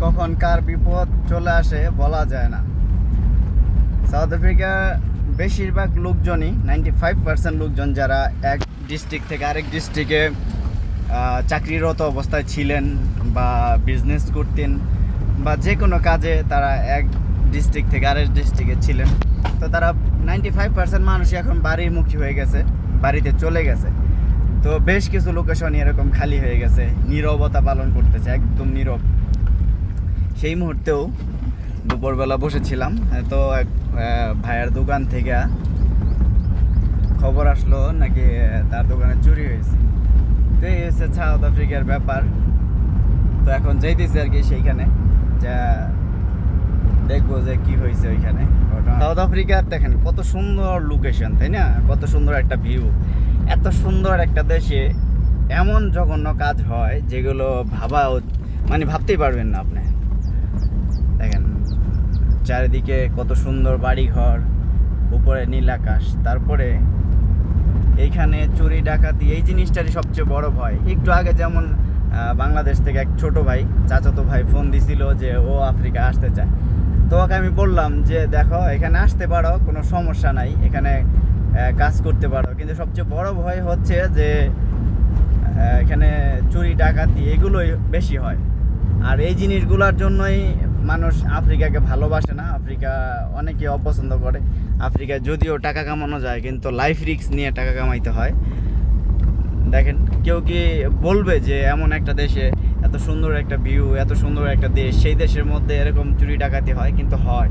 কখন কার বিপদ চলে আসে বলা যায় না। সাউথ আফ্রিকা বেশিরভাগ লোকজনই 95% লোকজন যারা এক ডিস্ট্রিক্ট থেকে আরেক ডিস্ট্রিক্টে চাকরিরত অবস্থায় ছিলেন বা বিজনেস করতেন বা যে কোনো কাজে তারা এক ডিস্ট্রিক্ট থেকে আরেক ডিস্ট্রিক্টে ছিলেন, তো তারা 95% মানুষই এখন বাড়িমুখী হয়ে গেছে, বাড়িতে চলে গেছে। তো বেশ কিছু লোকেশনই এরকম খালি হয়ে গেছে, নীরবতা পালন করতেছে, একদম নীরব। সেই মুহূর্তেও দুপুরবেলা বসেছিলাম, তো এক ভাইয়ের দোকান থেকে খবর আসলো নাকি তার দোকানে চুরি হয়েছে। তো এই হচ্ছে সাউথ আফ্রিকার ব্যাপার। তো এখন যাইতেছি আর কি সেইখানে, যা দেখবো যে কি হয়েছে ওইখানে। সাউথ আফ্রিকার দেখেন কত সুন্দর লোকেশন, তাই না? কত সুন্দর একটা ভিউ। এত সুন্দর একটা দেশে এমন জঘন্য কাজ হয় যেগুলো ভাবতেই পারবেন না আপনি। দেখেন চারিদিকে কত সুন্দর বাড়িঘর, উপরে নীল আকাশ, তারপরে এইখানে চুরি ডাকাতি এই জিনিসটারই সবচেয়ে বড় ভয়। একটু আগে যেমন বাংলাদেশ থেকে এক ছোট ভাই, চাচাতো ভাই ফোন দিছিল যে ও আফ্রিকা আসতে চায়। তো ওকে আমি বললাম যে দেখো এখানে আসতে পারো, কোনো সমস্যা নাই, এখানে কাজ করতে পারো, কিন্তু সবচেয়ে বড় ভয় হচ্ছে যে এখানে চুরি ডাকাতি এগুলোই বেশি হয়। আর এই জিনিসগুলোর জন্যই মানুষ আফ্রিকাকে ভালোবাসে না, আফ্রিকা অনেকে অপছন্দ করে। আফ্রিকায় যদিও টাকা কামানো যায়, কিন্তু লাইফ রিস্ক নিয়ে টাকা কামাইতে হয়। দেখেন কেউ কি বলবে যে এমন একটা দেশে এত সুন্দর একটা ভিউ, এত সুন্দর একটা দেশ, সেই দেশের মধ্যে এরকম চুরি ডাকাতি হয়? কিন্তু হয়,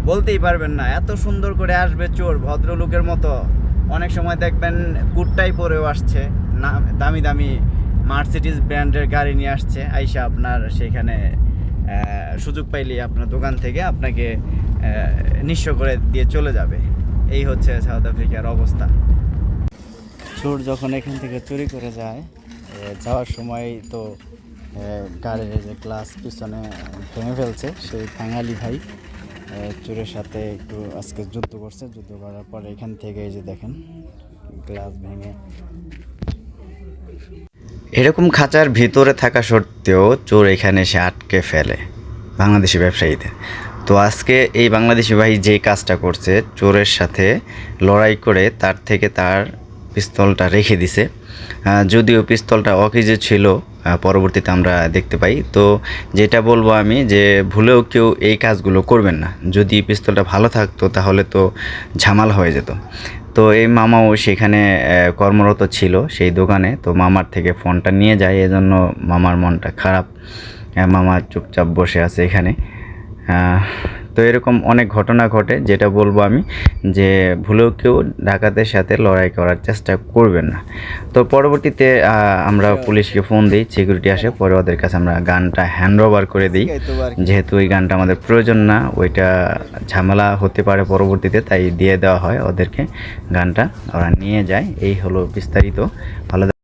বলতেই পারবেন না। এত সুন্দর করে আসবে চোর, ভদ্রলোকের মতো। অনেক সময় দেখবেন কুটটাই পরেও আসছে, না দামি দামি মার্সিডিজ ব্র্যান্ডের গাড়ি নিয়ে আসছে, আইসা আপনার সেখানে সুযোগ পাইলে আপনার দোকান থেকে আপনাকে নিঃস্ব করে দিয়ে চলে যাবে। এই হচ্ছে সাউথ আফ্রিকার অবস্থা। চোর যখন এখান থেকে চুরি করে যায়, যাওয়ার সময় তো গাড়ির যে গ্লাস পিছনে ভেঙে ফেলছে সেই বাঙালি ভাই চোরের সাথে একটু আজকে যুদ্ধ করছে। যুদ্ধ করার পরে এখান থেকে এই যে দেখেন গ্লাস ভেঙে। এরকম খাঁচার ভিতরে থাকা সত্ত্বেও চোর এখানে এসে আটকে ফেলে বাংলাদেশি ব্যবসায়ীদের। তো আজকে এই বাংলাদেশি ভাই যে কাজটা করছে, চোরের সাথে লড়াই করে তার থেকে তার পিস্তলটা রেখে দিছে। যদিও পিস্তলটা অকেজো ছিল, পরবর্তীতে আমরা দেখতে পাই। তো যেটা বলবো আমি, যে ভুলেও কেউ এই কাজগুলো করবেন না। যদি পিস্তলটা ভালো থাকতো তাহলে তো ঝামেলা হয়ে যেত। তো এই মামাও সেখানে কর্মরত ছিল সেই দোকানে, তো মামার থেকে ফোনটা নিয়ে যায়, এজন্য মামার মনটা খারাপ। মামা চুপচাপ বসে আছে এখানে। তো এরকম অনেক ঘটনা ঘটে, যেটা বলবো আমি যে ভুলেও কেউ ডাকাতের সাথে লড়াই করার চেষ্টা করবেন না। তো পরবর্তীতে আমরা পুলিশকে ফোন দিই, সিকিউরিটি আসে, পরে ওদের কাছে আমরা গানটা হ্যান্ড ওভার করে দিই, যেহেতু ওই গানটা আমাদের প্রয়োজন না, ওইটা ঝামেলা হতে পারে পরবর্তীতে, তাই দিয়ে দেওয়া হয় ওদেরকে গানটা, ওরা নিয়ে যায়। এই হলো বিস্তারিত। ভালো।